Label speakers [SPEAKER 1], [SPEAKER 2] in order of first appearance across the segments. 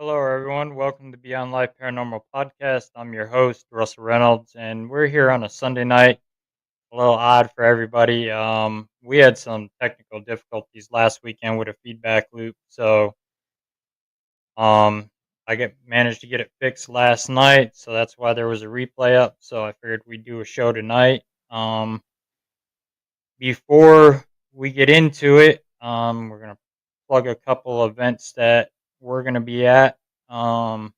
[SPEAKER 1] Hello, everyone. Welcome to Beyond Life Paranormal Podcast. I'm your host, Russell Reynolds, and we're here on a Sunday night. A little odd for everybody. We had some technical difficulties last weekend with a feedback loop, so um, managed to get it fixed last night. So that's why there was a replay up. So I figured we'd do a show tonight. Before we get into it, we're gonna plug a couple events that we're gonna be at. Um,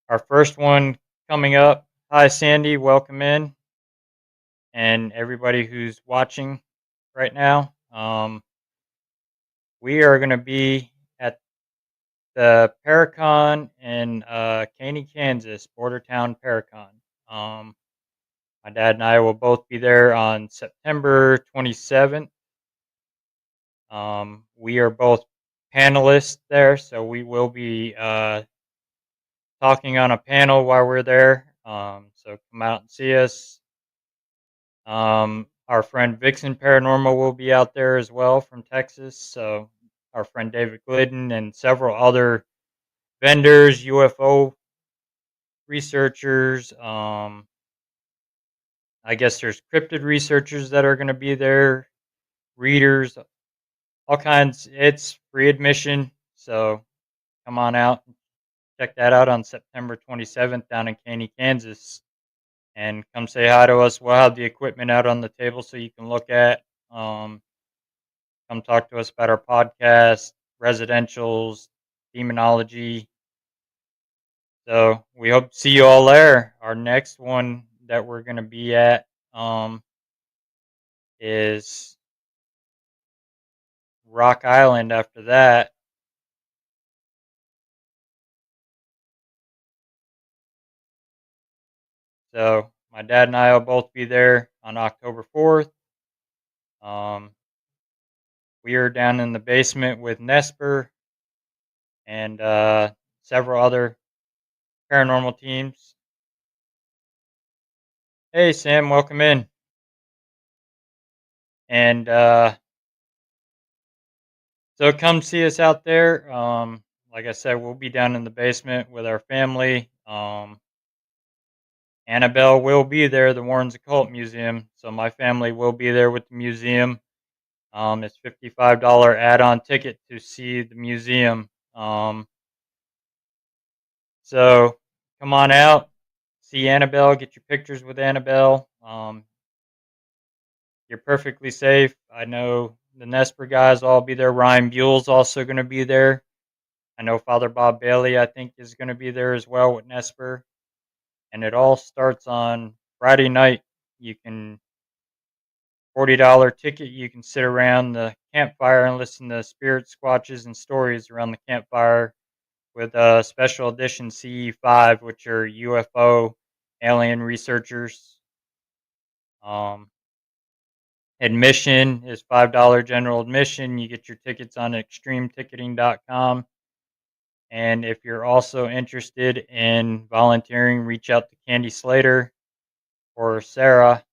[SPEAKER 1] Our first one coming up. Hi, Sandy. Welcome in, and everybody who's watching right now. We are going to be at the Paracon in Caney, Kansas, Border Town Paracon. Um, my dad and I will both be there on September 27th. We are both panelists there, so we will be talking on a panel while we're there. So come out and see us. Our friend Vixen Paranormal will be out there as well from Texas. So our friend David Glidden and several other vendors, UFO researchers. I guess there's cryptid researchers that are going to be there, readers, all kinds. It's free admission, so come on out and check that out on September 27th down in Caney, Kansas. And come say hi to us. We'll have the equipment out on the table so you can look at. Um, Come talk to us about our podcast, residentials, demonology. So we hope to see you all there. Our next one that we're going to be at is Rock Island after that. So my dad and I will both be there on October 4th. Um, we are down in the basement with Nesper and several other paranormal teams. Hey, Sam, welcome in. And so come see us out there. Like I said, we'll be down in the basement with our family. Annabelle will be there, the Warren's Occult Museum. So my family will be there with the museum. It's $55 add-on ticket to see the museum. So come on out, see Annabelle, get your pictures with Annabelle. You're perfectly safe. I know the Nesper guys will all be there. Ryan Buell's also going to be there. I know Father Bob Bailey, I think, is going to be there as well with Nesper. And it all starts on Friday night. You can $40 ticket. You can sit around the campfire and listen to spirit squatches and stories around the campfire with a special edition CE5, which are UFO alien researchers. Admission is $5 general admission. You get your tickets on extremeticketing.com. And if you're also interested in volunteering, reach out to Candy Slater or Sarah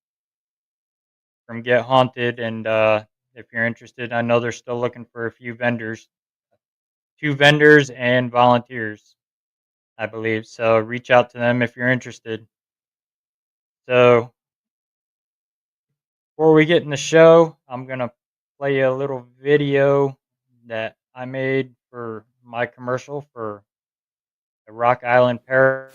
[SPEAKER 1] from Get Haunted. And if you're interested, I know they're still looking for a few vendors, 2 vendors and volunteers, I believe. So reach out to them if you're interested. So before we get in the show, I'm going to play you a little video that I made for my commercial for the Rock Island Pair.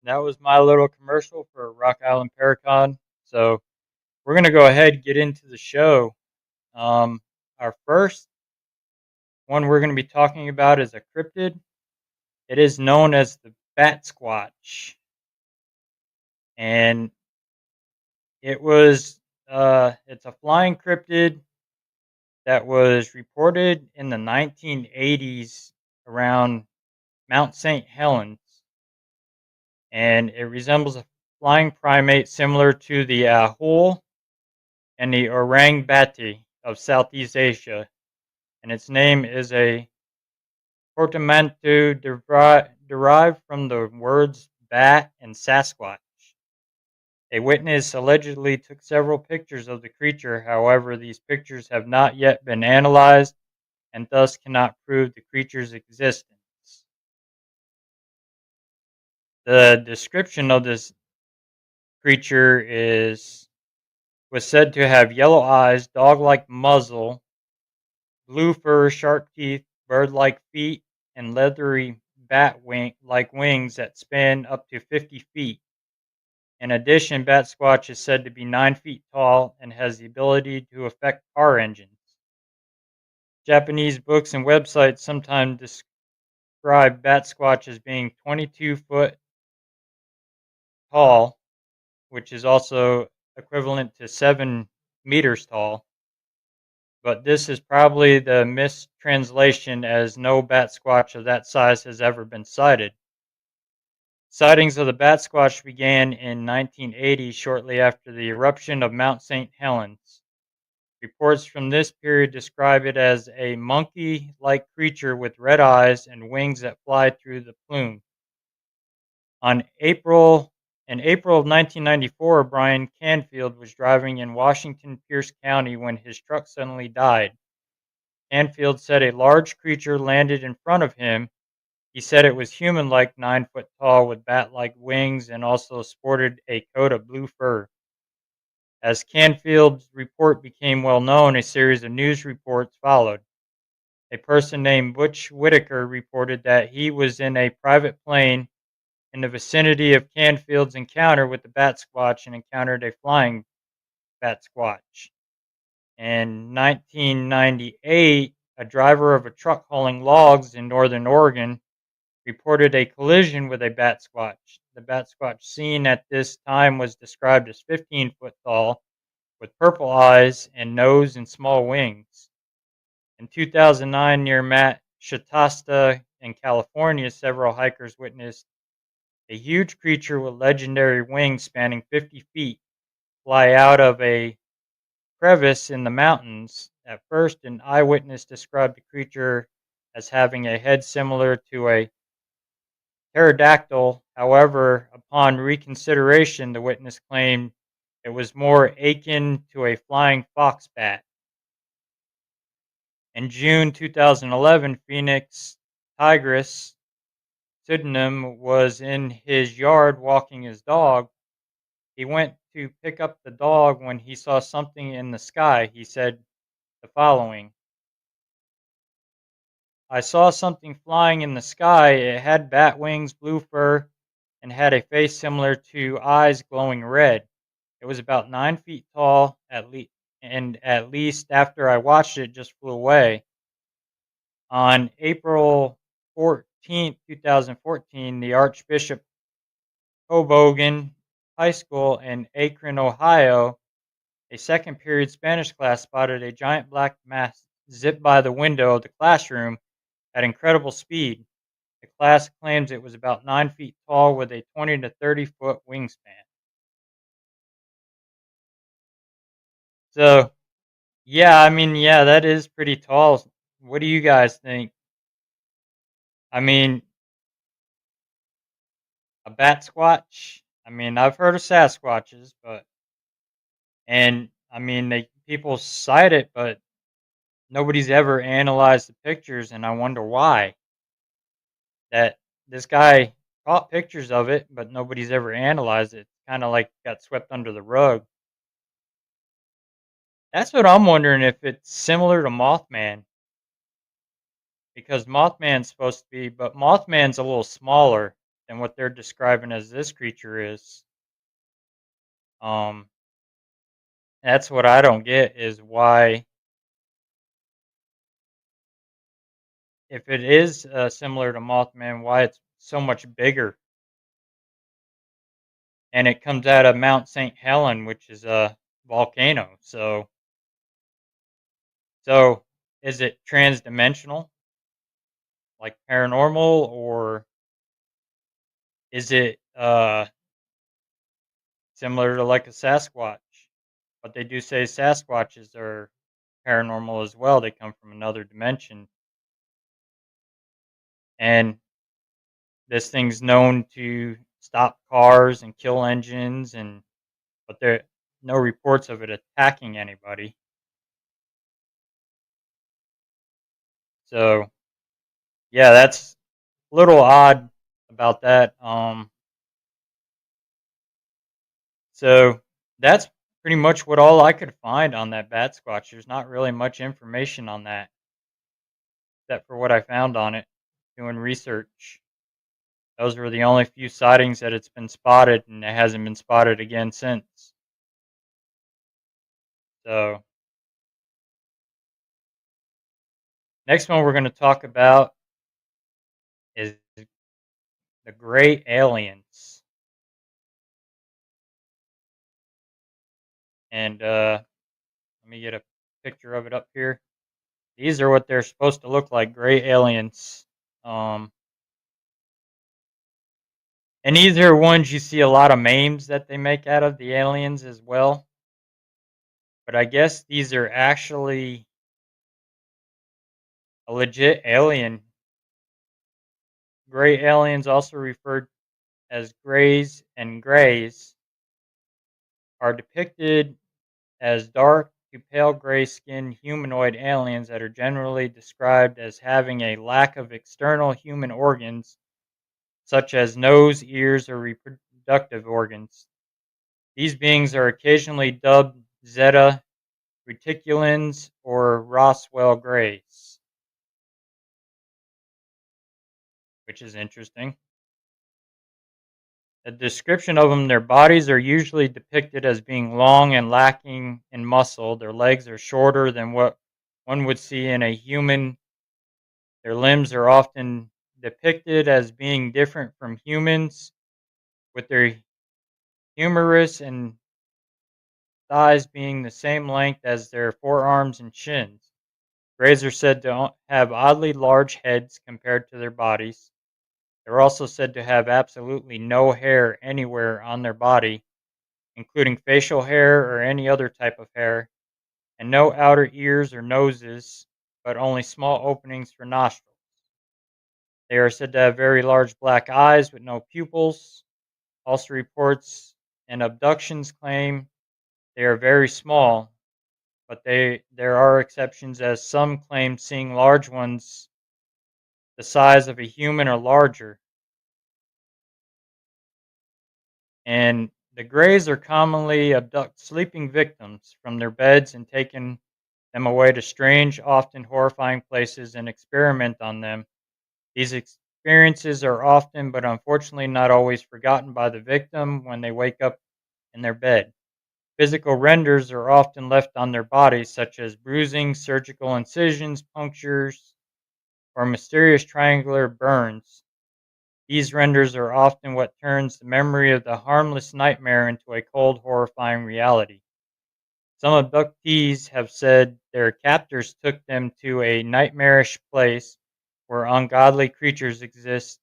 [SPEAKER 1] That was my little commercial for Rock Island Paracon. So we're going to go ahead and get into the show. Our first one we're going to be talking about is a cryptid. It is known as the Bat Squatch. and it was it's a flying cryptid that was reported in the 1980s around Mount St. Helens, and it resembles a flying primate similar to the ahul and the orang of Southeast Asia, and its name is a portmanteau derived from the words bat and Sasquatch. A witness allegedly took several pictures of the creature, however, these pictures have not yet been analyzed and thus cannot prove the creature's existence. The description of this creature is was said to have yellow eyes, dog-like muzzle, blue fur, sharp teeth, bird-like feet, and leathery bat-like wings that span up to 50 feet. In addition, Bat Squatch is said to be 9 feet tall and has the ability to affect car engines. Japanese books and websites sometimes describe Bat Squatch as being 22-foot tall, which is also equivalent to 7 meters tall. But this is probably the mistranslation, as no bat squatch of that size has ever been sighted. Sightings of the bat squatch began in 1980, shortly after the eruption of Mount St. Helens. Reports from this period describe it as a monkey like creature with red eyes and wings that fly through the plume. On April In April of 1994, Brian Canfield was driving in Washington Pierce County when his truck suddenly died. Canfield said a large creature landed in front of him. He said it was human like, 9 foot tall, with bat like wings, and also sported a coat of blue fur. As Canfield's report became well known, a series of news reports followed. A person named Butch Whitaker reported that he was in a private plane in the vicinity of Canfield's encounter with the bat squatch and encountered a flying bat squatch. In 1998, a driver of a truck hauling logs in northern Oregon reported a collision with a bat squatch. The bat squatch seen at this time was described as 15 foot tall, with purple eyes and nose and small wings. In 2009, near Mount Shasta in California, several hikers witnessed a huge creature with legendary wings spanning 50 feet fly out of a crevice in the mountains. At first, an eyewitness described the creature as having a head similar to a pterodactyl. However, upon reconsideration, the witness claimed it was more akin to a flying fox bat. In June 2011, Phoenix tigress Sydenham was in his yard walking his dog. He went to pick up the dog when he saw something in the sky. He said the following: I saw something flying in the sky. It had bat wings, blue fur, and had a face similar to eyes glowing red. It was about 9 feet tall, at least after I watched it, just flew away. On April 14th, 2014, the Archbishop Hoboken High School in Akron, Ohio, a second period Spanish class spotted a giant black mass zip by the window of the classroom at incredible speed. The class claims it was about 9 feet tall with a 20 to 30-foot wingspan. So, yeah, I mean, yeah, that is pretty tall. What do you guys think? I mean, a bat squatch? I mean, I've heard of Sasquatches, but, and I mean, people cite it, but nobody's ever analyzed the pictures, and I wonder why. That this guy caught pictures of it, but nobody's ever analyzed it. Kind of like got swept under the rug. That's what I'm wondering, if it's similar to Mothman, because Mothman's supposed to be, but Mothman's a little smaller than what they're describing as this creature is. Um, that's what I don't get, is why, if it is similar to Mothman, why it's so much bigger. and it comes out of Mount St. Helen, which is a volcano. So is it transdimensional, like paranormal, or is it similar to like a Sasquatch? But they do say Sasquatches are paranormal as well. They come from another dimension, and this thing's known to stop cars and kill engines, and but there no reports of it attacking anybody. So yeah, that's a little odd about that. So that's pretty much what all I could find on that bat squatch. There's not really much information on that, except for what I found on it doing research. Those were the only few sightings that it's been spotted, and it hasn't been spotted again since. So next one we're going to talk about is the gray aliens, and let me get a picture of it up here. These are what they're supposed to look like, gray aliens. Um, and these are ones you see a lot of memes that they make out of the aliens as well. But I guess these are actually a legit alien. Gray aliens, also referred as grays, are depicted as dark to pale gray skinned humanoid aliens that are generally described as having a lack of external human organs such as nose, ears, or reproductive organs. These beings are occasionally dubbed Zeta Reticulans or Roswell Greys, which is interesting. A description of them: their bodies are usually depicted as being long and lacking in muscle. Their legs are shorter than what one would see in a human. Their limbs are often depicted as being different from humans, with their humerus and thighs being the same length as their forearms and shins. Greys are said to have oddly large heads compared to their bodies. They're also said to have absolutely no hair anywhere on their body, including facial hair or any other type of hair, and no outer ears or noses, but only small openings for nostrils. They are said to have very large black eyes with no pupils. Also, reports and abductions claim they are very small, but there are exceptions, as some claim seeing large ones the size of a human or larger. And the Greys are commonly abduct sleeping victims from their beds and taken them away to strange, often horrifying places and experiment on them. These experiences are often, but unfortunately not always, forgotten by the victim when they wake up in their bed. Physical renders are often left on their bodies, such as bruising, surgical incisions, punctures, or mysterious triangular burns. These renders are often what turns the memory of the harmless nightmare into a cold, horrifying reality. Some abductees have said their captors took them to a nightmarish place where ungodly creatures exist,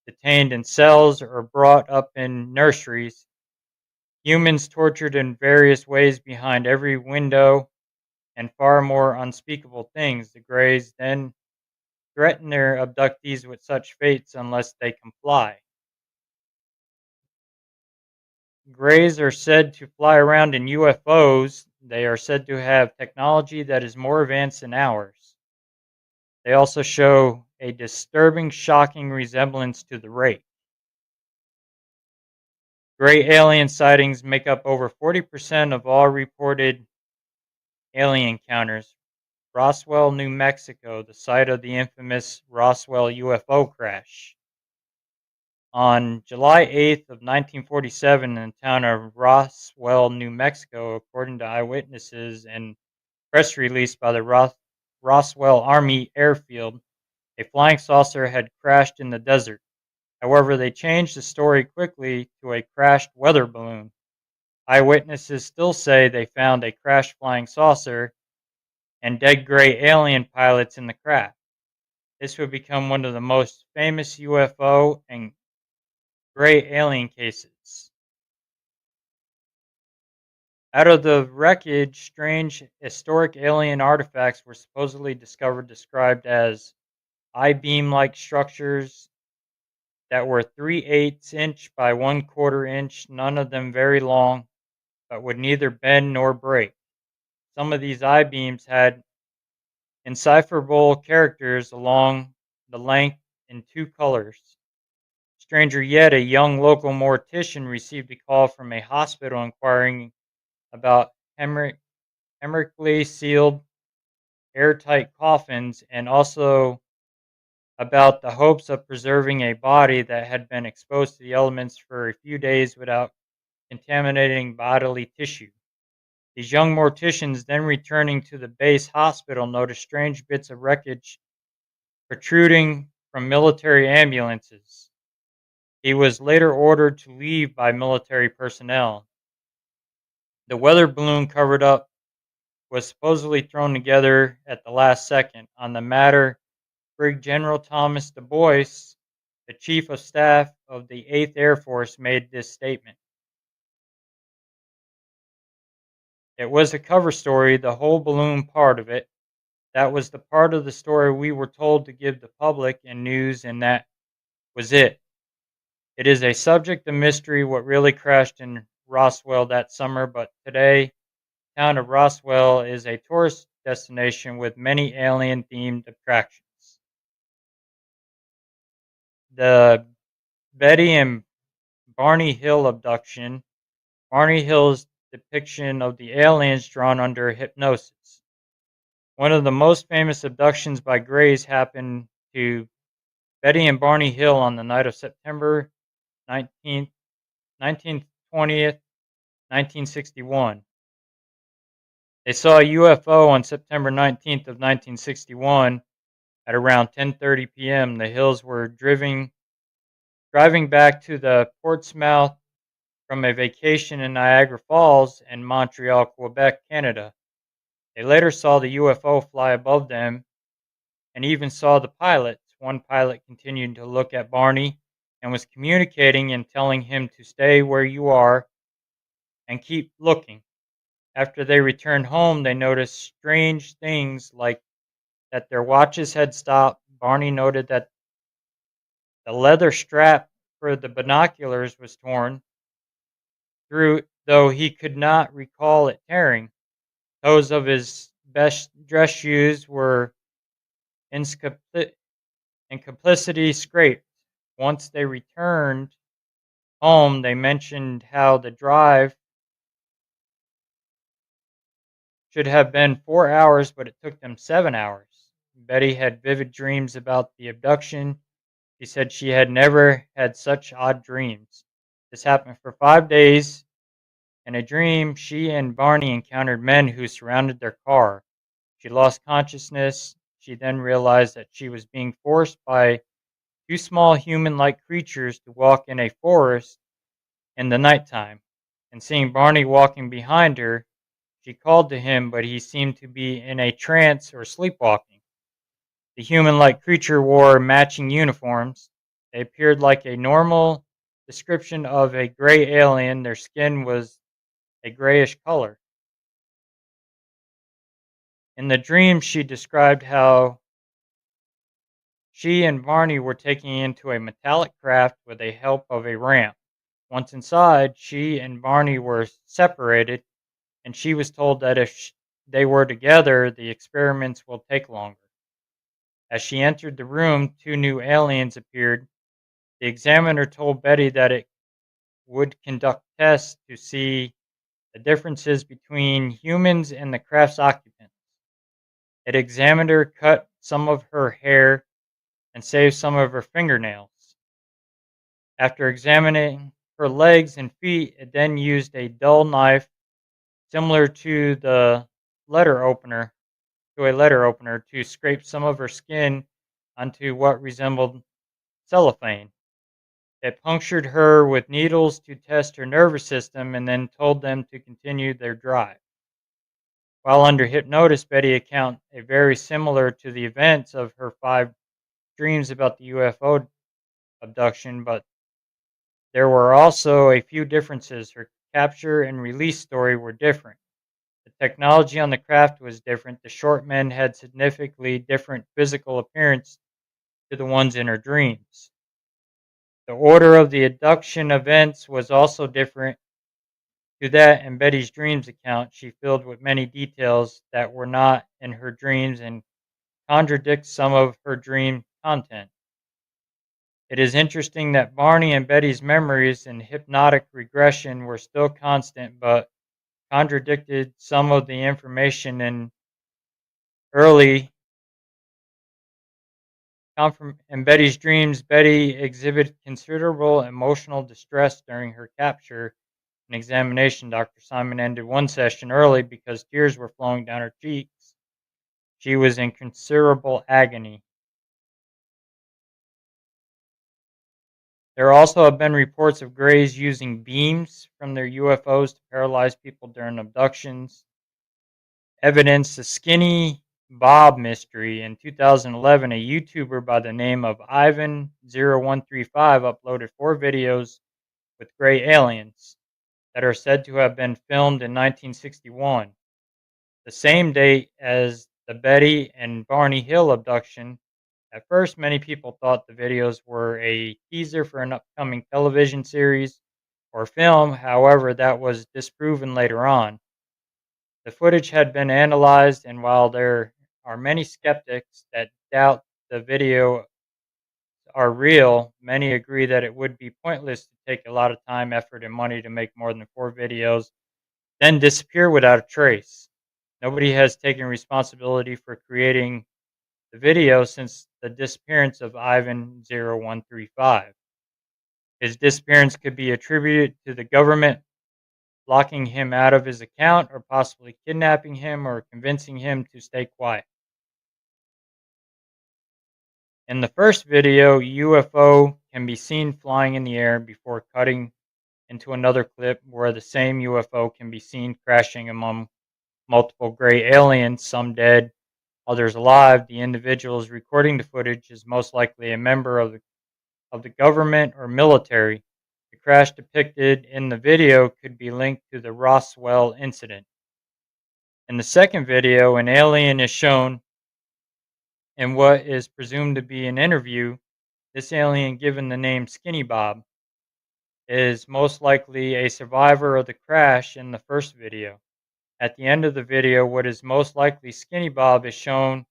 [SPEAKER 1] detained in cells or brought up in nurseries, humans tortured in various ways behind every window, and far more unspeakable things. The Greys then threaten their abductees with such fates unless they comply. Greys are said to fly around in UFOs. They are said to have technology that is more advanced than ours. They also show a disturbing, shocking resemblance to the Wraith. Gray alien sightings make up over 40% of all reported alien encounters. Roswell, New Mexico, the site of the infamous Roswell UFO crash. On July 8th of 1947, in the town of Roswell, New Mexico, according to eyewitnesses and press release by the Roswell Army Airfield, a flying saucer had crashed in the desert. However, they changed the story quickly to a crashed weather balloon. Eyewitnesses still say they found a crashed flying saucer and dead gray alien pilots in the craft. This would become one of the most famous UFO and gray alien cases. Out of the wreckage, strange historic alien artifacts were supposedly discovered, described as I beam like structures that were 3/8 inch by 1/4 inch, none of them very long, but would neither bend nor break. Some of these I beams had indecipherable characters along the length in two colors. Stranger yet, a young local mortician received a call from a hospital inquiring about hermetically sealed, airtight coffins and also about the hopes of preserving a body that had been exposed to the elements for a few days without contaminating bodily tissue. These young morticians, then returning to the base hospital, noticed strange bits of wreckage protruding from military ambulances. He was later ordered to leave by military personnel. The weather balloon covered up was supposedly thrown together at the last second. On the matter, Brig General Thomas Du Bois, the Chief of Staff of the 8th Air Force, made this statement. It was a cover story, the whole balloon part of it. That was the part of the story we were told to give the public and news, and that was it. It is a subject of mystery what really crashed in Roswell that summer, but today, the town of Roswell is a tourist destination with many alien themed attractions. The Betty and Barney Hill abduction. Barney Hill's depiction of the aliens drawn under hypnosis. One of the most famous abductions by Greys happened to Betty and Barney Hill on the night of September 19th, 20th, 1961. They saw a UFO on September 19th of 1961 at around 10:30 p.m. The Hills were driving back to the Portsmouth from a vacation in Niagara Falls and Montreal, Quebec, Canada. They later saw the UFO fly above them and even saw the pilots. One pilot continued to look at Barney and was communicating and telling him to stay where you are and keep looking. After they returned home, they noticed strange things like that their watches had stopped. Barney noted that the leather strap for the binoculars was torn through, though he could not recall it tearing. Toes of his best dress shoes were in complicity scraped. Once they returned home, they mentioned how the drive should have been 4 hours, but it took them 7 hours. Betty had vivid dreams about the abduction. She said she had never had such odd dreams. This happened for 5 days. In a dream, she and Barney encountered men who surrounded their car. She lost consciousness. She then realized that she was being forced by two small human like creatures to walk in a forest in the nighttime. And seeing Barney walking behind her, she called to him, but he seemed to be in a trance or sleepwalking. The human like creature wore matching uniforms. They appeared like a normal description of a gray alien. Their skin was a grayish color. In the dream, she described how she and Barney were taken into a metallic craft with the help of a ramp. Once inside, she and Barney were separated, and she was told that if they were together, the experiments will take longer. As she entered the room, two new aliens appeared. The examiner told Betty that it would conduct tests to see the differences between humans and the craft's occupants. It examined her, cut some of her hair, and saved some of her fingernails. After examining her legs and feet, it then used a dull knife similar to a letter opener to scrape some of her skin onto what resembled cellophane. They punctured her with needles to test her nervous system and then told them to continue their drive. While under hypnosis, Betty accounted a very similar to the events of her 5 dreams about the UFO abduction, but there were also a few differences. Her capture and release story were different. The technology on the craft was different. The short men had significantly different physical appearance to the ones in her dreams. The order of the abduction events was also different to that in Betty's dreams account. She filled with many details that were not in her dreams and contradict some of her dream content. It is interesting that Barney and Betty's memories and hypnotic regression were still constant, but contradicted some of the information in early in Betty's dreams. Betty exhibited considerable emotional distress during her capture and examination. Dr. Simon ended one session early because tears were flowing down her cheeks. She was in considerable agony. There also have been reports of Greys using beams from their UFOs to paralyze people during abductions. Evidence the Skinny Bob mystery. In 2011, a YouTuber by the name of Ivan0135 uploaded 4 videos with gray aliens that are said to have been filmed in 1961, the same date as the Betty and Barney Hill abduction. At first, many people thought the videos were a teaser for an upcoming television series or film. However, that was disproven later on. The footage had been analyzed, and while there are many skeptics that doubt the video are real, many agree that it would be pointless to take a lot of time, effort, and money to make more than 4 videos, then disappear without a trace. Nobody has taken responsibility for creating the video since the disappearance of Ivan0135. His disappearance could be attributed to the government locking him out of his account, or possibly kidnapping him or convincing him to stay quiet. In the first video, UFO can be seen flying in the air before cutting into another clip where the same UFO can be seen crashing among multiple gray aliens, some dead, others alive. The individuals recording the footage is most likely a member of the government or military. The crash depicted in the video could be linked to the Roswell incident. In the second video, an alien is shown in what is presumed to be an interview. This alien, given the name Skinny Bob, is most likely a survivor of the crash in the first video. At the end of the video, what is most likely Skinny Bob is shown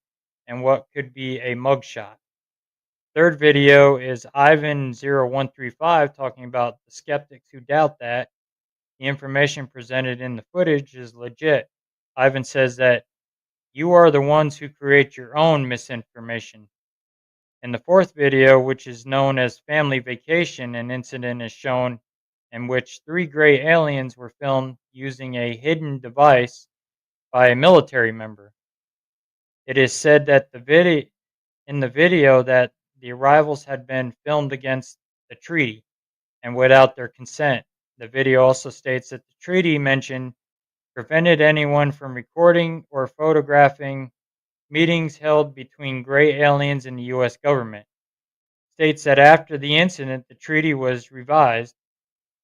[SPEAKER 1] in what could be a mugshot. Third video is Ivan0135 talking about the skeptics who doubt that the information presented in the footage is legit. Ivan says that you are the ones who create your own misinformation. In the fourth video, which is known as Family Vacation, an incident is shown in which 3 gray aliens were filmed using a hidden device by a military member. It is said that in the video that the arrivals had been filmed against the treaty and without their consent. The video also states that the treaty mentioned prevented anyone from recording or photographing meetings held between gray aliens and the U.S. government. States that after the incident, the treaty was revised.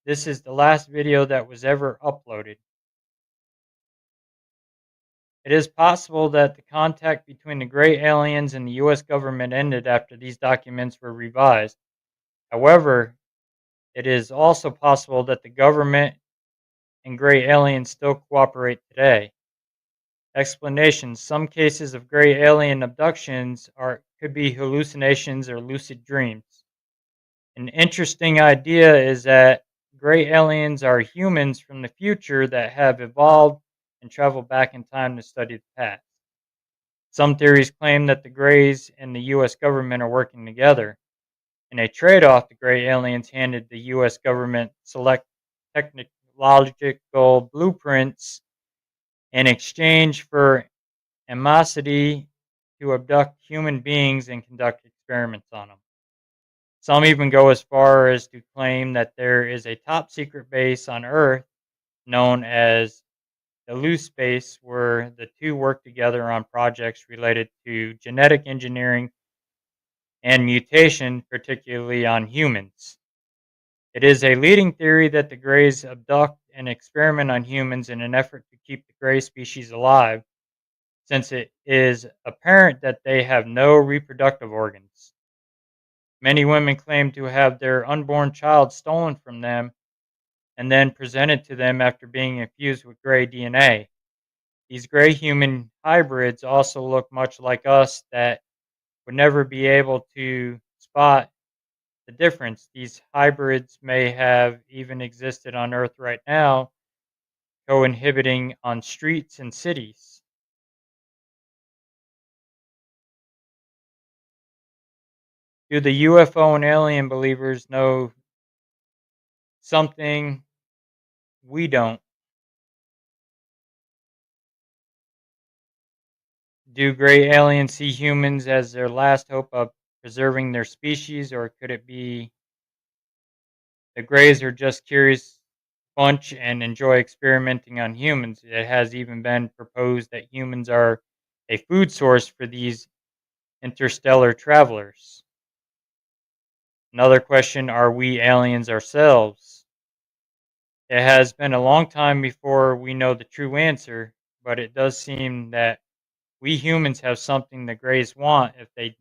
[SPEAKER 1] This is the last video that was ever uploaded. It is possible that the contact between the gray aliens and the U.S. government ended after these documents were revised. However, it is also possible that the government and gray aliens still cooperate today. Explanations. Some cases of gray alien abductions could be hallucinations or lucid dreams. An interesting idea is that gray aliens are humans from the future that have evolved and traveled back in time to study the past. Some theories claim that the Greys and the U.S. government are working together. In a trade-off, the gray aliens handed the U.S. government select technological blueprints in exchange for amnesty to abduct human beings and conduct experiments on them. Some even go as far as to claim that there is a top secret base on Earth known as the loose space where the two work together on projects related to genetic engineering and mutation, particularly on humans. It is a leading theory that the Greys abduct and experiment on humans in an effort to keep the Grey species alive, since it is apparent that they have no reproductive organs. Many women claim to have their unborn child stolen from them and then presented to them after being infused with Grey DNA. These Grey human hybrids also look much like us that would never be able to spot the difference. These hybrids may have even existed on Earth right now, co-inhibiting on streets and cities. Do the UFO and alien believers know something we don't? Do gray aliens see humans as their last hope of preserving their species, or could it be the Greys are just curious bunch and enjoy experimenting on humans? It has even been proposed that humans are a food source for these interstellar travelers. Another question, are we aliens ourselves? It has been a long time before we know the true answer, but it does seem that we humans have something the Greys want if they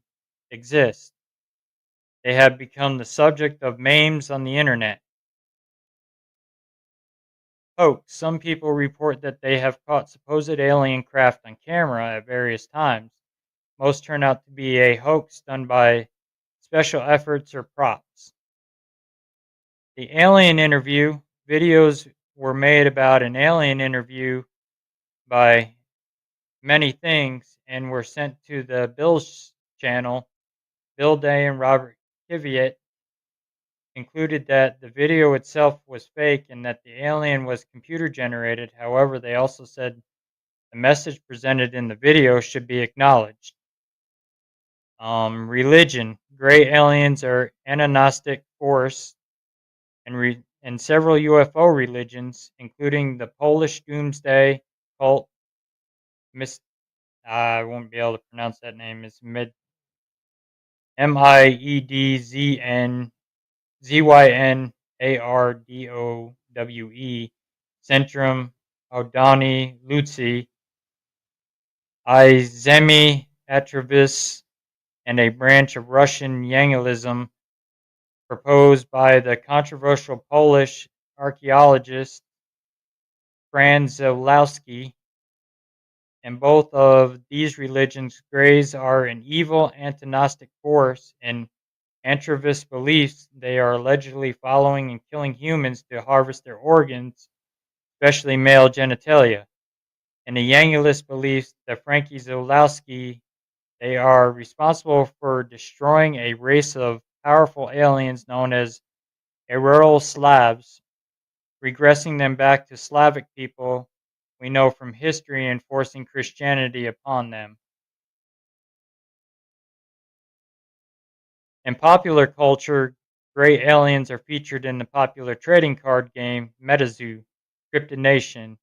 [SPEAKER 1] exist. They have become the subject of memes on the internet. Hoax. Some people report that they have caught supposed alien craft on camera at various times. Most turn out to be a hoax done by special efforts or props. The alien interview. Videos were made about an alien interview by many things and were sent to the Bill's channel. Bill Day and Robert Kiviat concluded that the video itself was fake and that the alien was computer generated. However, they also said the message presented in the video should be acknowledged. Religion. Gray aliens are Anagnostic force and several UFO religions, including the Polish Doomsday cult. Mis- I won't be able to pronounce that name. It's Miedzynardowe, Centrum Odani Lucy, Izemi Atravis, and a branch of Russian Yangelism proposed by the controversial Polish archaeologist Franz Zolowski. In both of these religions, Greys are an evil antagonistic force. In Antravis beliefs, they are allegedly following and killing humans to harvest their organs, especially male genitalia. In the Yangulist beliefs, the Frankie Zolowski, they are responsible for destroying a race of powerful aliens known as Aurora Slavs, regressing them back to Slavic people we know from history and forcing Christianity upon them. In popular culture, gray aliens are featured in the popular trading card game MetaZoo, Cryptid Nation,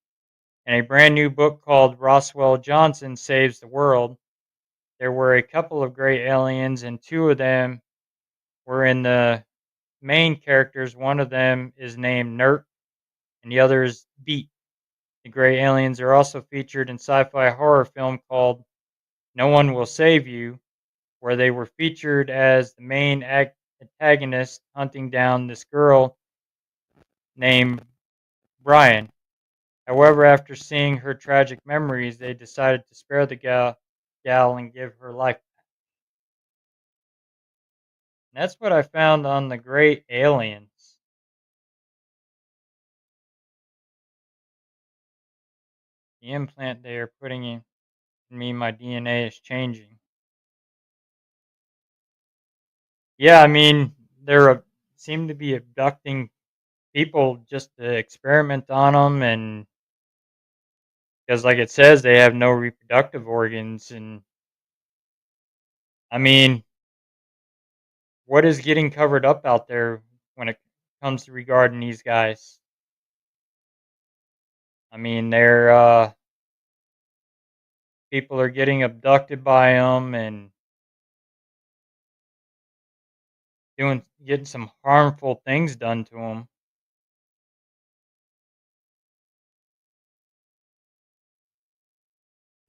[SPEAKER 1] and a brand new book called Roswell Johnson Saves the World. There were a couple of gray aliens, and two of them were in the main characters. One of them is named Nert, and the other is Beat. The gray aliens are also featured in sci-fi horror film called No One Will Save You, where they were featured as the main antagonist hunting down this girl named Brian. However, after seeing her tragic memories, they decided to spare the gal and give her life. And that's what I found on the Great Aliens. The implant they are putting in me, my DNA is changing. Yeah, I mean, they're seem to be abducting people just to experiment on them, and because, like it says, they have no reproductive organs, and I mean, what is getting covered up out there when it comes to regarding these guys? I mean, they're people are getting abducted by them and getting some harmful things done to them.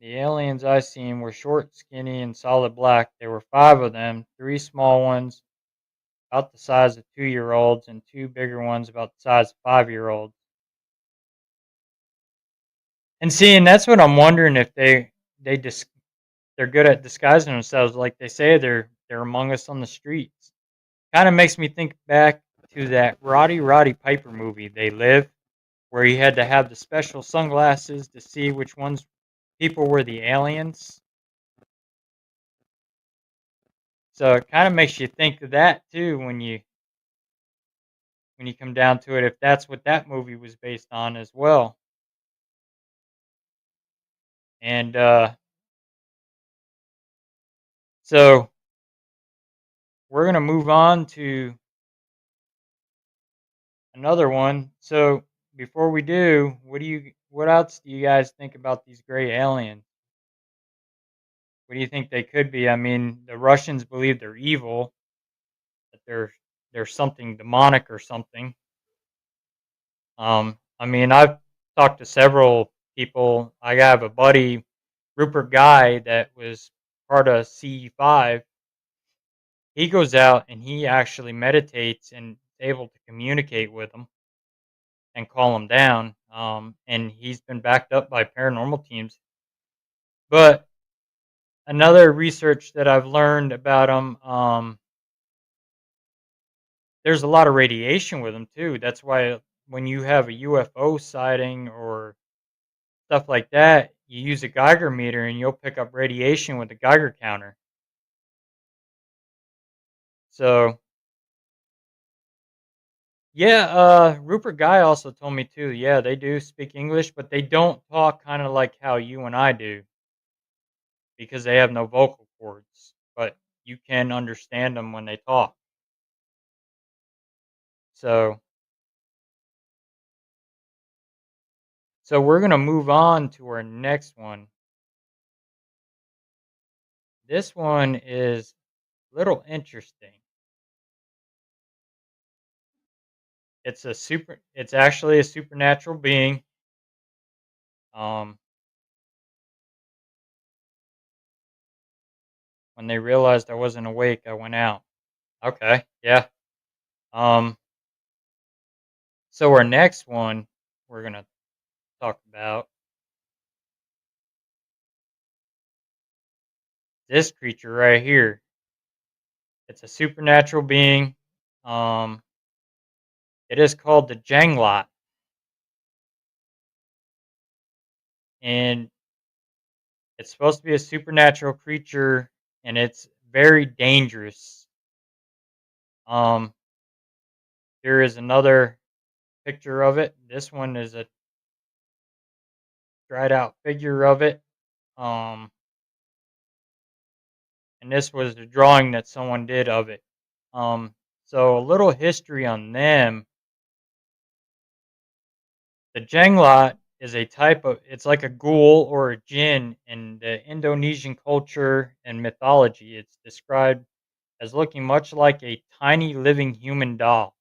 [SPEAKER 1] The aliens I seen were short, skinny, and solid black. There were five of them, three small ones about the size of 2-year-olds and two bigger ones about the size of 5-year-olds. And seeing that's what I'm wondering if they just they're good at disguising themselves, like they say they're among us on the streets. Kind of makes me think back to that Roddy Piper movie, They Live, where he had to have the special sunglasses to see which ones people were the aliens. So it kind of makes you think of that too when you come down to it, if that's what that movie was based on as well. And so we're gonna move on to another one. So before we do, what else do you guys think about these gray aliens? What do you think they could be? I mean, the Russians believe they're evil, that they're something demonic or something. I mean, I've talked to several people. I have a buddy, Rupert Guy, that was part of CE5. He goes out and he actually meditates and is able to communicate with them and call them down. And he's been backed up by paranormal teams. But another research that I've learned about them, there's a lot of radiation with them too. That's why when you have a UFO sighting or stuff like that, you use a Geiger meter and you'll pick up radiation with a Geiger counter. So yeah, Rupert Guy also told me too. Yeah, they do speak English, but they don't talk kind of like how you and I do because they have no vocal cords. But you can understand them when they talk. So, so we're gonna move on to our next one. This one is a little interesting. It's actually a supernatural being. Um, when they realized I wasn't awake, I went out. Okay, yeah. Um, so our next one we're gonna talk about this creature right here. It's a supernatural being. Um, it is called the Janglot, and it's supposed to be a supernatural creature, and it's very dangerous. Um, here is another picture of it. This one is a dried out figure of it. Um, and this was the drawing that someone did of it. So a little history on them. The Jenglot is a type of it's like a ghoul or a jinn in the Indonesian culture and mythology. It's described as looking much like a tiny living human doll.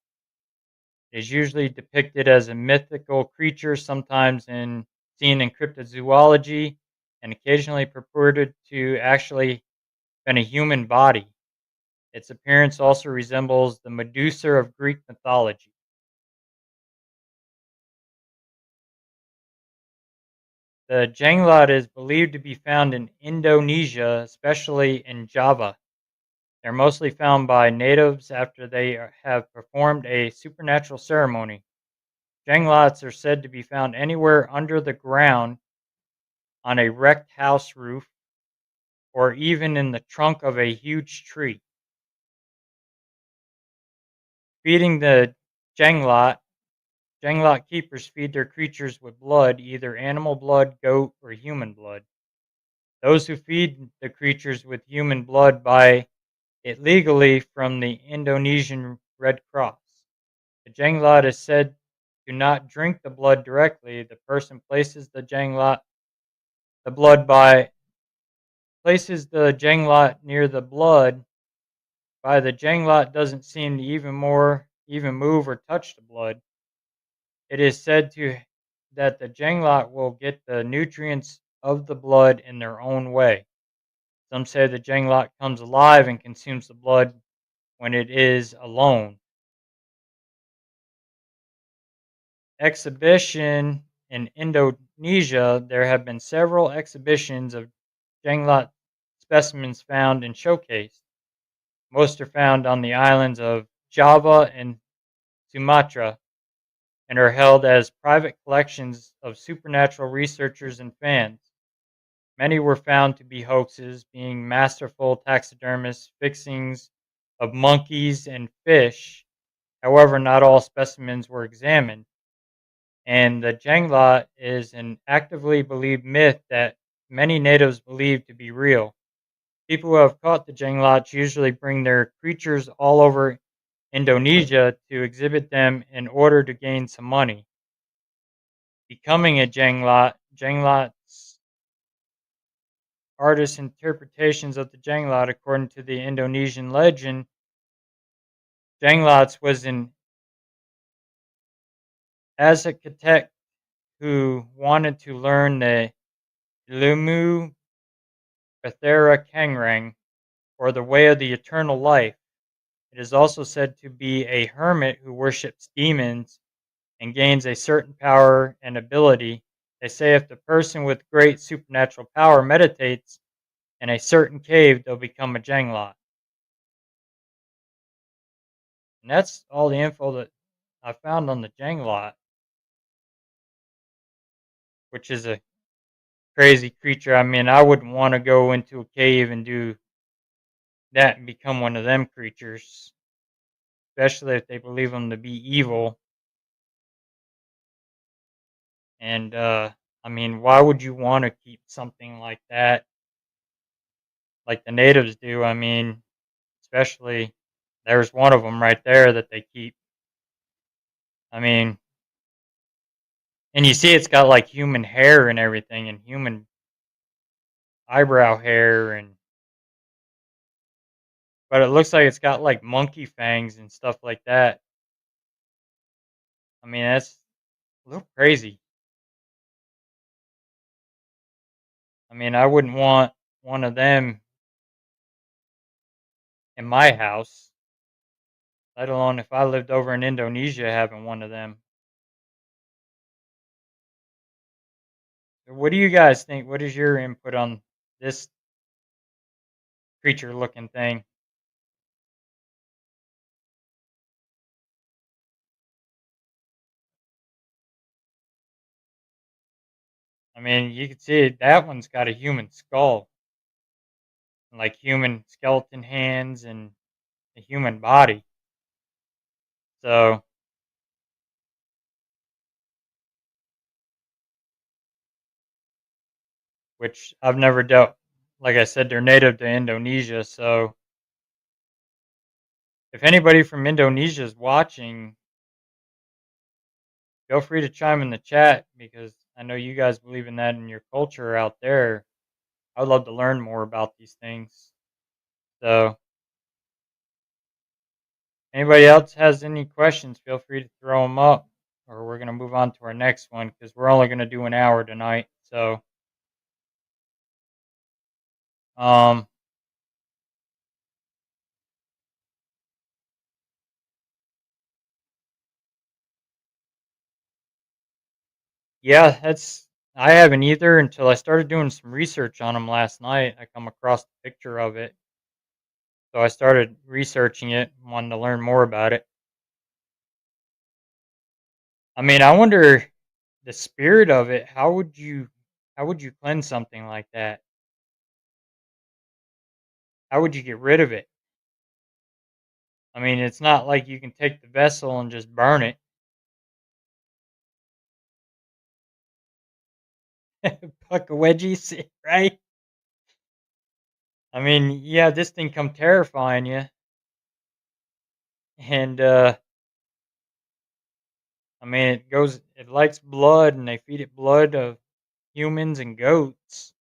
[SPEAKER 1] It is usually depicted as a mythical creature, sometimes seen in cryptozoology, and occasionally purported to actually been a human body. Its appearance also resembles the Medusa of Greek mythology. The Jenglot is believed to be found in Indonesia, especially in Java. They're mostly found by natives after they have performed a supernatural ceremony. Jenglots are said to be found anywhere under the ground, on a wrecked house roof, or even in the trunk of a huge tree. Feeding the Jenglot, Jenglot keepers feed their creatures with blood, either animal blood, goat, or human blood. Those who feed the creatures with human blood by it legally from the Indonesian Red Cross. The Jenglot is said to not drink the blood directly. The person the blood by places the Jenglot near the blood. By the Jenglot doesn't seem to even move or touch the blood. It is said to that the Jenglot will get the nutrients of the blood in their own way. Some say the Jenglot comes alive and consumes the blood when it is alone. Exhibition in Indonesia, there have been several exhibitions of Jenglot specimens found and showcased. Most are found on the islands of Java and Sumatra and are held as private collections of supernatural researchers and fans. Many were found to be hoaxes, being masterful taxidermist fixings of monkeys and fish. However, not all specimens were examined, and the Jenglot is an actively believed myth that many natives believe to be real. People who have caught the Jenglots usually bring their creatures all over Indonesia to exhibit them in order to gain some money. Becoming a Jenglot's artists' interpretations of the Jenglot, according to the Indonesian legend, Jenglots was an architect who wanted to learn the Ilmu Bathara Kangrang, or the way of the eternal life. It is also said to be a hermit who worships demons and gains a certain power and ability. They say if the person with great supernatural power meditates in a certain cave, they'll become a Jenglot. And that's all the info that I found on the Jenglot, which is a crazy creature. I mean, I wouldn't want to go into a cave and do that and become one of them creatures, especially if they believe them to be evil. And I mean, why would you want to keep something like that, like the natives do? I mean, especially there's one of them right there that they keep. I mean, and you see, it's got like human hair and everything, and human eyebrow hair, and but it looks like it's got like monkey fangs and stuff like that. I mean, that's a little crazy. I mean, I wouldn't want one of them in my house, let alone if I lived over in Indonesia having one of them. What do you guys think? What is your input on this creature looking thing? I mean, you can see that one's got a human skull, like human skeleton hands and a human body. So, which I've never dealt. Like I said, they're native to Indonesia. So, if anybody from Indonesia is watching, feel free to chime in the chat because I know you guys believe in that in your culture out there. I'd love to learn more about these things. So, anybody else has any questions, feel free to throw them up, or we're going to move on to our next one because we're only going to do an hour tonight. So, um, yeah, that's I haven't either until I started doing some research on them last night. I come across the picture of it, so I started researching it, wanted to learn more about it. I mean, I wonder the spirit of it. How would you cleanse something like that? How would you get rid of it? I mean, it's not like you can take the vessel and just burn it. Puck a wedgies, right? I mean, yeah, this thing come terrifying you, and I mean, it likes blood, and they feed it blood of humans and goats.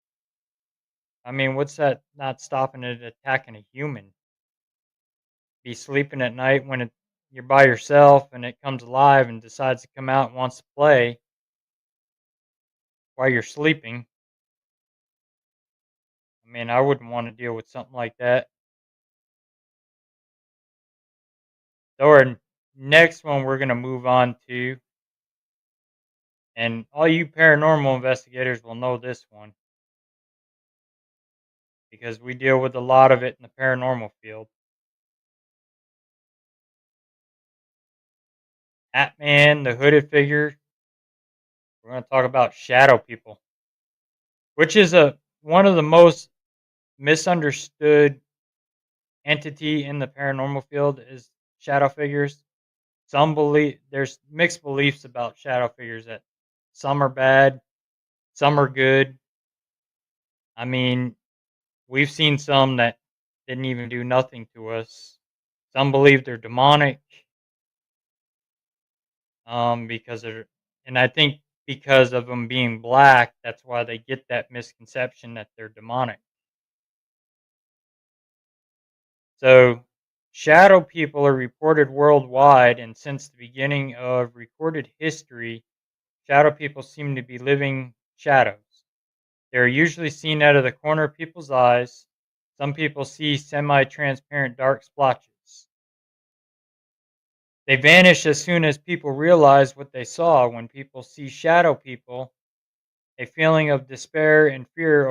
[SPEAKER 1] I mean, what's that not stopping it attacking a human? Be sleeping at night when you're by yourself and it comes alive and decides to come out and wants to play while you're sleeping. I mean, I wouldn't want to deal with something like that. So our next one we're gonna move on to, and all you paranormal investigators will know this one because we deal with a lot of it in the paranormal field. Batman, the hooded figure. We're gonna talk about shadow people, which is a one of the most misunderstood entity in the paranormal field is shadow figures. Some believe there's mixed beliefs about shadow figures that some are bad, some are good. I mean, we've seen some that didn't even do nothing to us. Some believe they're demonic, because they're, and I think because of them being black, that's why they get that misconception that they're demonic. So, shadow people are reported worldwide, and since the beginning of recorded history, shadow people seem to be living shadows. They are usually seen out of the corner of people's eyes. Some people see semi transparent dark splotches. They vanish as soon as people realize what they saw. When people see shadow people, a feeling of despair and fear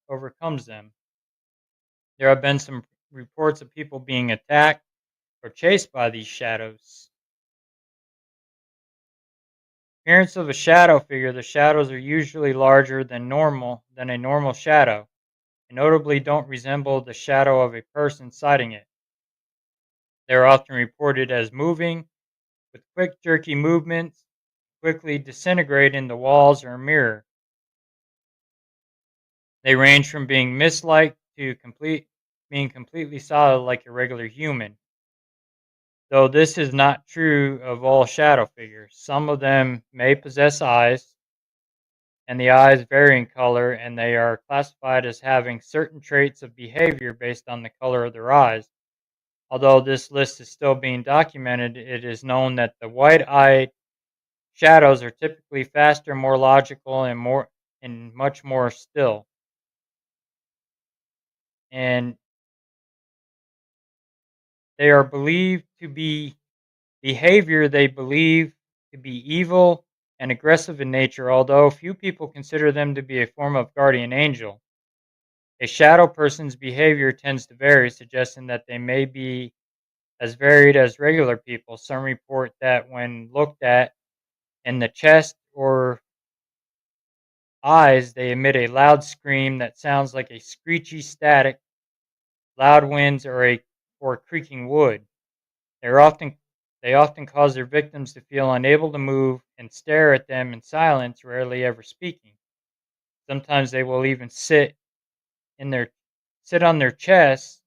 [SPEAKER 1] overcomes them. There have been some reports of people being attacked or chased by these shadows. Appearance of a shadow figure: the shadows are usually larger than a normal shadow, and notably don't resemble the shadow of a person sighting it. They are often reported as moving with quick, jerky movements, quickly disintegrate into walls or a mirror. They range from being mist-like to being completely solid like a regular human. Though this is not true of all shadow figures. Some of them may possess eyes, and the eyes vary in color, and they are classified as having certain traits of behavior based on the color of their eyes. Although this list is still being documented, it is known that the white-eyed shadows are typically faster, more logical, and much more still. And they are believed to be behavior they believe to be evil and aggressive in nature, although few people consider them to be a form of guardian angel. A shadow person's behavior tends to vary, suggesting that they may be as varied as regular people. Some report that when looked at in the chest or eyes, they emit a loud scream that sounds like a screechy static, loud winds, or creaking wood. They're often they often cause their victims to feel unable to move and stare at them in silence, rarely ever speaking. Sometimes they will even in their sit on their chests.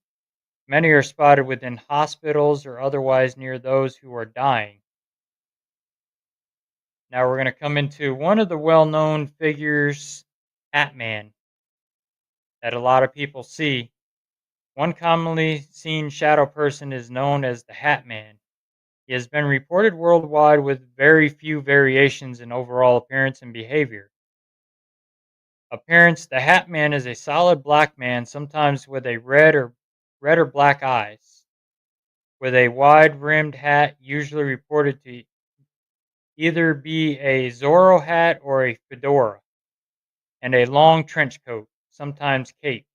[SPEAKER 1] Many are spotted within hospitals or otherwise near those who are dying. Now we're going to come into one of the well-known figures, Hat Man, that a lot of people see. One commonly seen shadow person is known as the Hat Man. He has been reported worldwide with very few variations in overall appearance and behavior. Appearance: the Hat Man is a solid black man, sometimes with a red or black eyes, with a wide-rimmed hat, usually reported to either be a Zorro hat or a fedora, and a long trench coat, sometimes cape.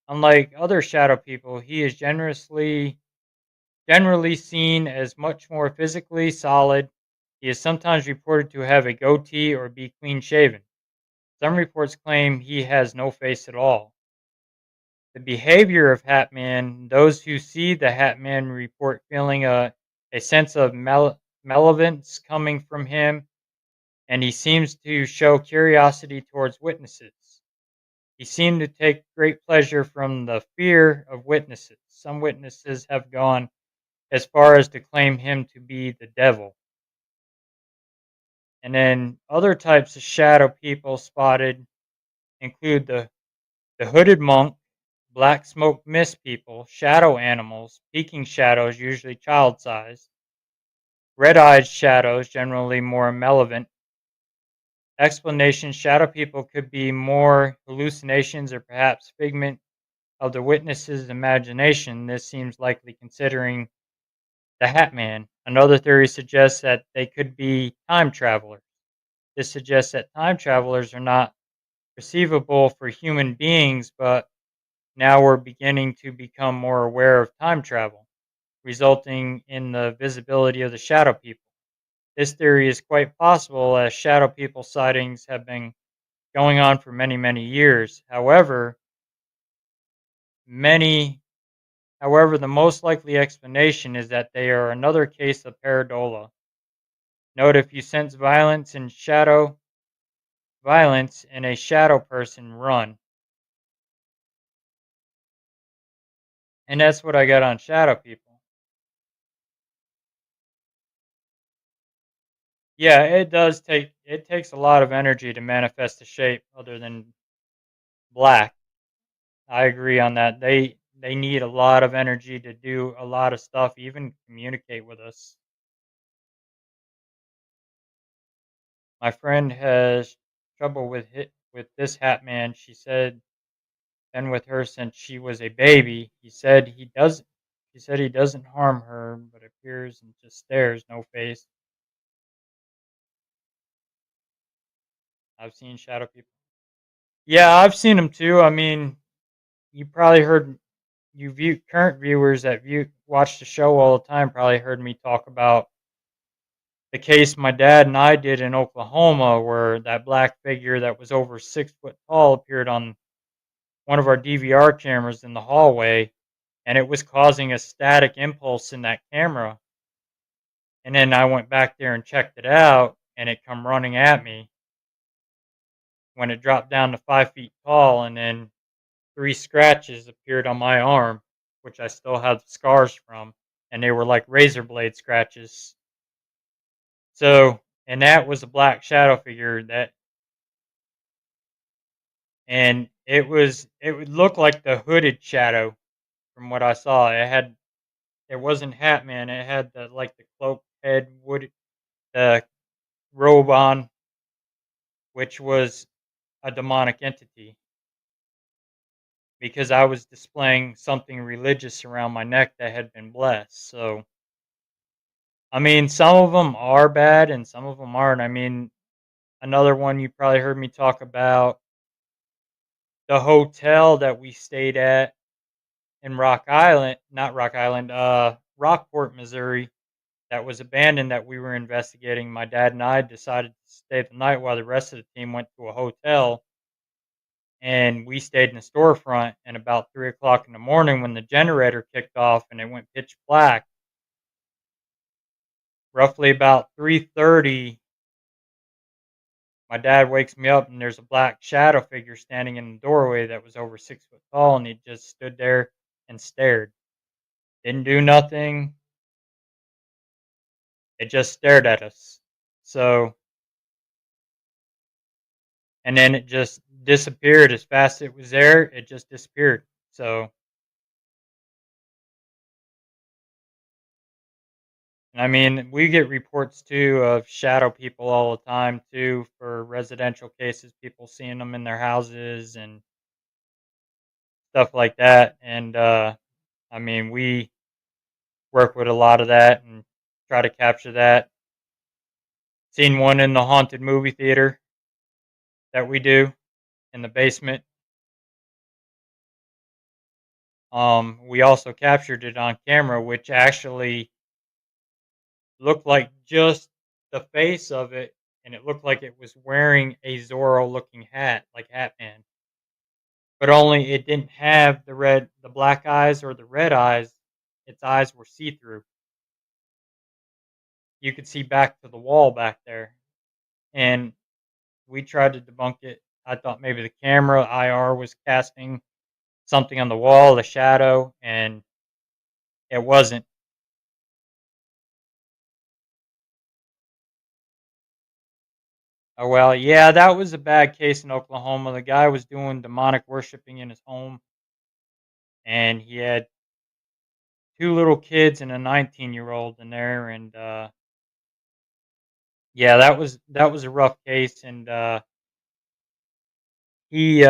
[SPEAKER 1] Unlike other shadow people, he is generally seen as much more physically solid. He is sometimes reported to have a goatee or be clean shaven. Some reports claim he has no face at all. The behavior of Hatman: those who see the Hatman report feeling a sense of malevolence coming from him, and he seems to show curiosity towards witnesses. He seemed to take great pleasure from the fear of witnesses. Some witnesses have gone as far as to claim him to be the devil. And then other types of shadow people spotted include the hooded monk, black smoke mist people, shadow animals, peeking shadows, usually child sized, red eyed shadows, generally more malevolent. Explanation: shadow people could be more hallucinations or perhaps figment of the witness's imagination. This seems likely considering the Hat Man. Another theory suggests that they could be time travelers. This suggests that time travelers are not perceivable for human beings, but now we're beginning to become more aware of time travel, resulting in the visibility of the shadow people. This theory is quite possible as shadow people sightings have been going on for many, many years. Many However, the most likely explanation is that they are another case of pareidolia. Note: if you sense violence in a shadow person, run. And that's what I got on shadow people. Yeah, it takes a lot of energy to manifest a shape other than black. I agree on that. They need a lot of energy to do a lot of stuff, even communicate with us. My friend has trouble with this hat man. Been with her since she was a baby. She said he doesn't harm her, but appears and just stares, no face. I've seen shadow people. Yeah, I've seen them too. I mean, you probably heard current viewers that watch the show all the time probably heard me talk about the case my dad and I did in Oklahoma, where that black figure that was over 6 foot tall appeared on one of our DVR cameras in the hallway, and it was causing a static impulse in that camera. And then I went back there and checked it out, and it come running at me when it dropped down to 5 feet tall, and then 3 scratches appeared on my arm, which I still have scars from, and they were like razor blade scratches. So, and that was a black shadow figure and it would look like the hooded shadow from what I saw. It wasn't Hat Man. It had the cloak head, the robe on, which was a demonic entity because I was displaying something religious around my neck that had been blessed. So, I mean, some of them are bad and some of them aren't. I mean, another one you probably heard me talk about, the hotel that we stayed at in Rockport, Missouri, that was abandoned that we were investigating. My dad and I decided to stay the night while the rest of the team went to a hotel, and we stayed in the storefront. And about 3 o'clock in the morning, when the generator kicked off and it went pitch black, roughly about 3:30, my dad wakes me up and there's a black shadow figure standing in the doorway that was over 6 foot tall, and he just stood there and stared. Didn't do nothing. It just stared at us. So, and then it just disappeared as fast as it was there. It just disappeared. So, I mean, we get reports too of shadow people all the time too for residential cases, people seeing them in their houses and stuff like that. And I mean, we work with a lot of that and try to capture that. Seen one in the haunted movie theater that we do in the basement. We also captured it on camera, which actually looked like just the face of it, and it looked like it was wearing a Zorro-looking hat, like Hatman. But only it didn't have the black eyes or the red eyes. Its eyes were see-through. You could see back to the wall back there, and we tried to debunk it I thought maybe the camera IR was casting something on the wall, a shadow, and it wasn't. Oh, well, yeah, that was a bad case in Oklahoma. The guy was doing demonic worshiping in his home, and he had 2 little kids and a 19-year-old in there, and, yeah, that was a rough case, and, he,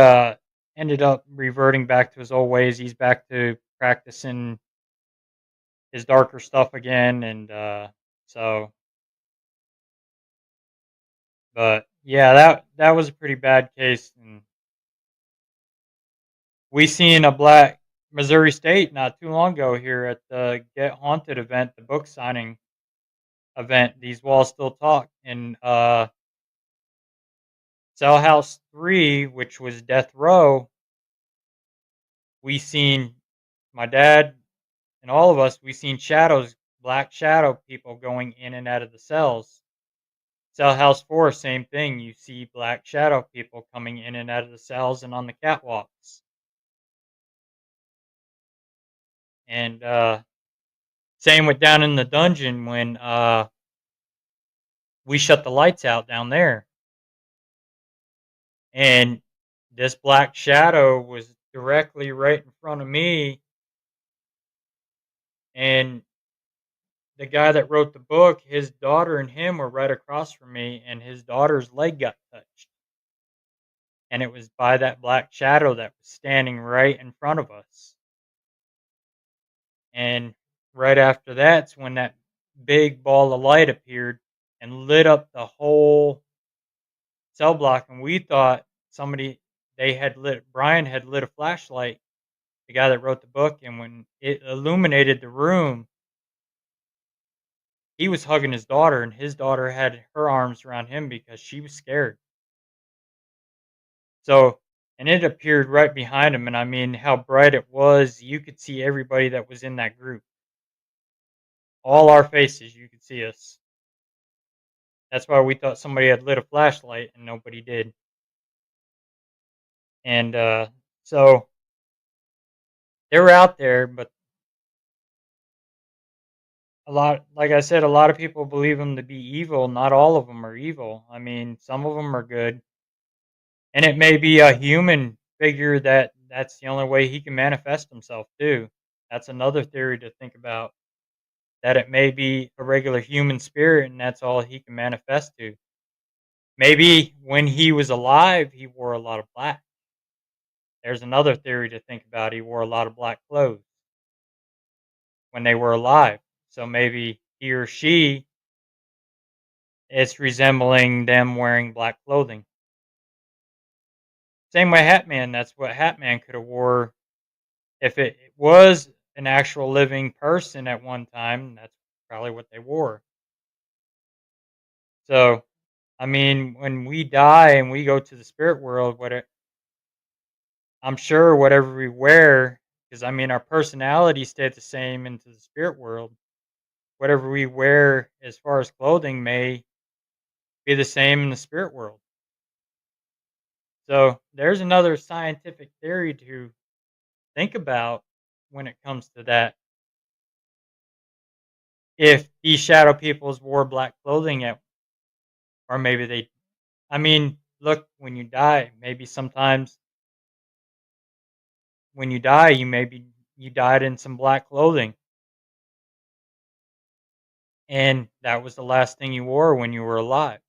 [SPEAKER 1] ended up reverting back to his old ways. He's back to practicing his darker stuff again, and, so but, yeah, that was a pretty bad case, and we seen a black Missouri State not too long ago here at the Get Haunted event, the book signing event, These Walls Still Talk, in, Cell House 3, which was Death Row. We seen my dad and all of us, we seen shadows, black shadow people going in and out of the cells. Cell House 4, same thing. You see black shadow people coming in and out of the cells and on the catwalks. And same with down in the dungeon when we shut the lights out down there. And this black shadow was directly right in front of me. And the guy that wrote the book, his daughter and him were right across from me, and his daughter's leg got touched. And it was by that black shadow that was standing right in front of us. And right after that's when that big ball of light appeared and lit up the whole cell block. And we thought Brian had lit a flashlight, the guy that wrote the book. And when it illuminated the room, he was hugging his daughter, and his daughter had her arms around him because she was scared. So, and it appeared right behind him, and I mean, how bright it was, you could see everybody that was in that group. All our faces, you could see us. That's why we thought somebody had lit a flashlight, and nobody did. And, so they were out there, but like I said, a lot of people believe them to be evil. Not all of them are evil. I mean, some of them are good. And it may be a human figure that's the only way he can manifest himself too. That's another theory to think about, that it may be a regular human spirit and that's all he can manifest to. Maybe when he was alive, he wore a lot of black. There's another theory to think about. He wore a lot of black clothes when they were alive. So maybe he or she is resembling them wearing black clothing. Same way Hatman, that's what Hatman could have wore. If it was an actual living person at one time, that's probably what they wore. So, I mean, when we die and we go to the spirit world, I'm sure whatever we wear, because I mean, our personality stayed the same into the spirit world. Whatever we wear as far as clothing may be the same in the spirit world. So, there's another scientific theory to think about when it comes to that. If these shadow peoples wore black clothing or maybe they, I mean, look, when you die, maybe sometimes when you die, you died in some black clothing, and that was the last thing you wore when you were alive.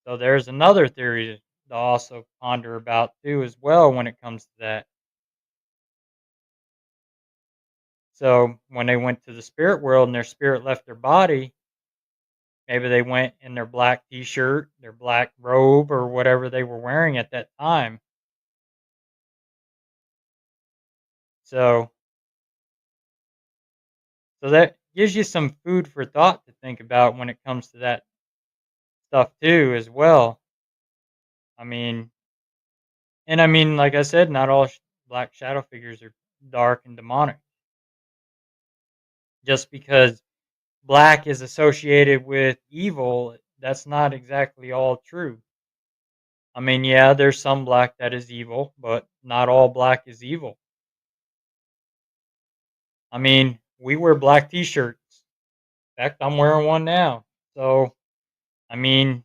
[SPEAKER 1] So there's another theory to also ponder about too, as well, when it comes to that. So when they went to the spirit world and their spirit left their body, maybe they went in their black T-shirt, their black robe, or whatever they were wearing at that time. So So that gives you some food for thought to think about when it comes to that stuff too, as well. I mean, and I mean, like I said, not all black shadow figures are dark and demonic. Just because black is associated with evil, that's not exactly all true. I mean, yeah, there's some black that is evil, but not all black is evil. I mean, we wear black t-shirts. In fact, I'm wearing one now. So, I mean,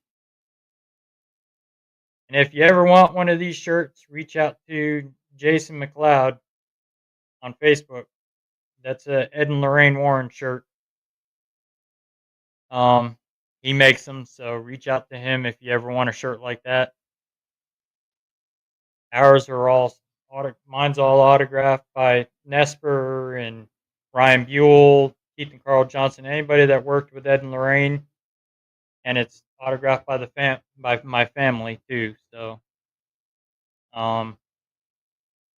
[SPEAKER 1] and if you ever want one of these shirts, reach out to Jason McLeod on Facebook. That's a Ed and Lorraine Warren shirt. Um, he makes them, so reach out to him if you ever want a shirt like that. Ours are all mine's all autographed by Nesper and Ryan Buell, Keith and Carl Johnson, anybody that worked with Ed and Lorraine, and it's autographed by by my family too. So, um,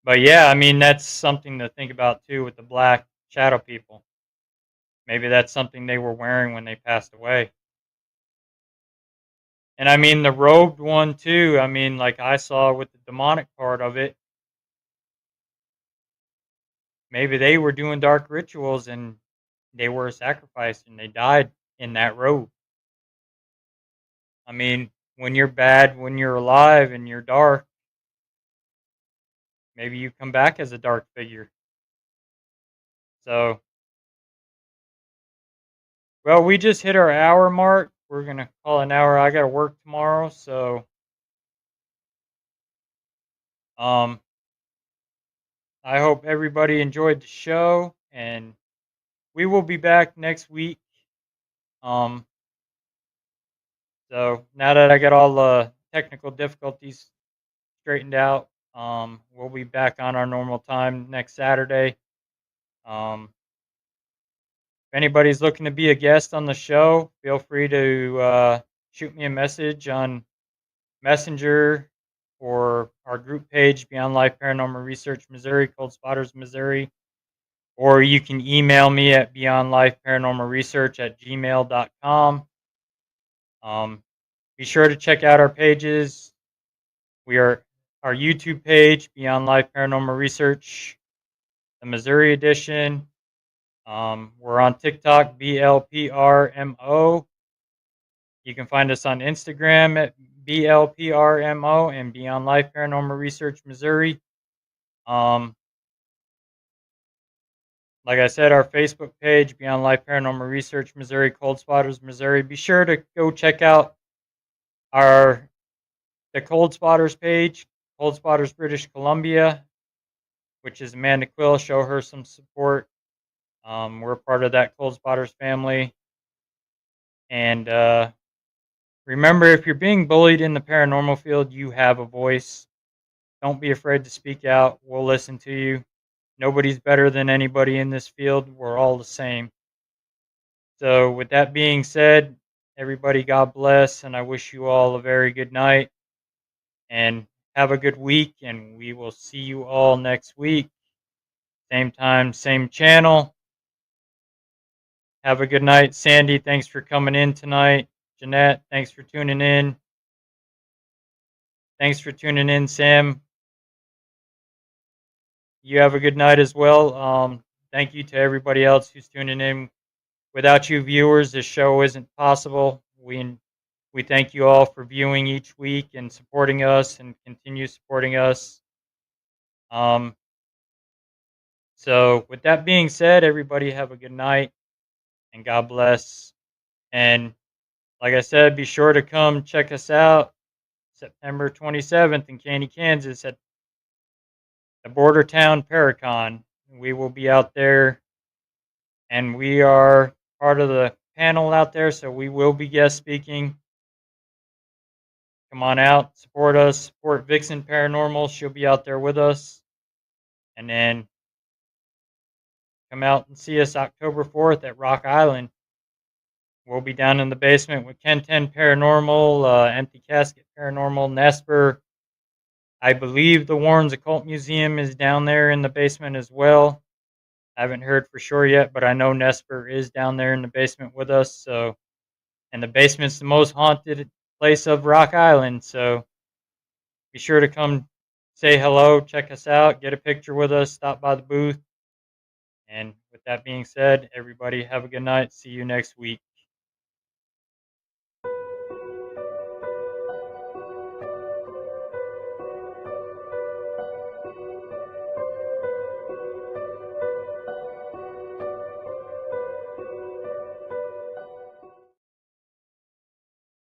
[SPEAKER 1] but yeah, I mean that's something to think about too with the black shadow people. Maybe that's something they were wearing when they passed away. And I mean the robed one too. I mean, like I saw with the demonic part of it, maybe they were doing dark rituals and they were sacrificed and they died in that robe. I mean, when you're bad, when you're alive and you're dark, maybe you come back as a dark figure. So, well, we just hit our hour mark. We're gonna call an hour. I gotta work tomorrow, so um, I hope everybody enjoyed the show, and we will be back next week. Um, so now that I got all the technical difficulties straightened out, we'll be back on our normal time next Saturday. Um, if anybody's looking to be a guest on the show, feel free to shoot me a message on Messenger or our group page, Beyond Life Paranormal Research Missouri, Cold Spotters Missouri, or you can email me at beyondlifeparanormalresearch@gmail.com. Be sure to check out our pages. We are our YouTube page, Beyond Life Paranormal Research, the Missouri edition. We're on TikTok, BLPRMO. You can find us on Instagram at BLPRMO and Beyond Life Paranormal Research Missouri. Um, like I said, our Facebook page, Beyond Life Paranormal Research Missouri, Cold Spotters Missouri. Be sure to go check out our the Cold Spotters page, Cold Spotters British Columbia, which is Amanda Quill. Show her some support. We're part of that Cold Spotters family. And remember, if you're being bullied in the paranormal field, you have a voice. Don't be afraid to speak out. We'll listen to you. Nobody's better than anybody in this field. We're all the same. So, with that being said, everybody, God bless, and I wish you all a very good night and have a good week. And we will see you all next week. Same time, same channel. Have a good night. Sandy, thanks for coming in tonight. Jeanette, thanks for tuning in. Thanks for tuning in, Sam. You have a good night as well. Thank you to everybody else who's tuning in. Without you viewers, this show isn't possible. We thank you all for viewing each week and supporting us and continue supporting us. Um, so with that being said, everybody have a good night and God bless. And like I said, be sure to come check us out September 27th in Caney, Kansas at the Border Town Paracon. We will be out there and we are part of the panel out there, so we will be guest speaking. Come on out, support us, support Vixen Paranormal. She'll be out there with us. And then come out and see us October 4th at Rock Island. We'll be down in the basement with Ken 10 Paranormal, Empty Casket Paranormal, Nesper. I believe the Warren's Occult Museum is down there in the basement as well. I haven't heard for sure yet, but I know Nesper is down there in the basement with us. So, and the basement's the most haunted place of Rock Island. So be sure to come say hello, check us out, get a picture with us, stop by the booth. And with that being said, everybody have a good night. See you next week.